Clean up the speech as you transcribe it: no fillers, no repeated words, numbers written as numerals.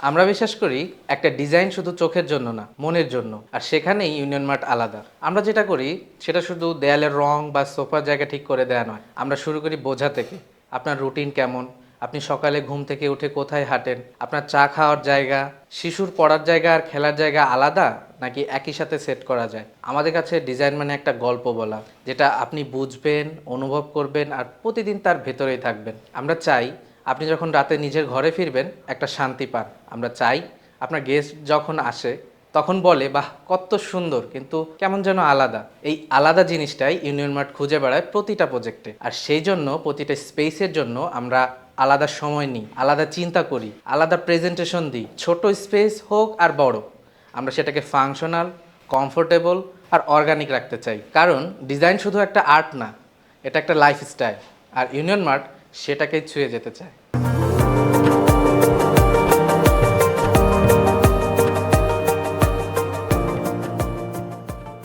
আমরা বিশ্বাস করি একটা ডিজাইন শুধু চোখের জন্য না, মনের জন্য। আর সেখানেই ইউনিয়ন মার্ট আলাদা। আমরা যেটা করি সেটা শুধু দেয়ালের রং বা সোফার জায়গা ঠিক করে দেয়া নয়। আমরা শুরু করি বোঝা থেকে। আপনার রুটিন কেমন, আপনি সকালে ঘুম থেকে উঠে কোথায় হাঁটেন, আপনার চা খাওয়ার জায়গা, শিশুর পড়ার জায়গা আর খেলার জায়গা আলাদা নাকি একই সাথে সেট করা যায়। আমাদের কাছে ডিজাইন মানে একটা গল্প বলা, যেটা আপনি বুঝবেন, অনুভব করবেন আর প্রতিদিন তার ভেতরেই থাকবেন। আমরা চাই আপনি যখন রাতে নিজের ঘরে ফিরবেন একটা শান্তি পান। আমরা চাই আপনার গেস্ট যখন আসে তখন বলে, বাহ কত সুন্দর, কিন্তু কেমন যেন আলাদা। এই আলাদা জিনিসটাই ইউনিয়ন মার্ট খুঁজে বেড়ায় প্রতিটা প্রজেক্টে। আর সেই জন্য প্রতিটা স্পেসের জন্য আমরা আলাদা সময় নিই, আলাদা চিন্তা করি, আলাদা প্রেজেন্টেশন দিই। ছোট স্পেস হোক আর বড়, আমরা সেটাকে ফাংশনাল, কমফোর্টেবল আর অর্গানিক রাখতে চাই। কারণ ডিজাইন শুধু একটা আর্ট না, এটা একটা লাইফস্টাইল। আর ইউনিয়ন মার্ট সেটাকেই ছুঁয়ে যেতে চায়।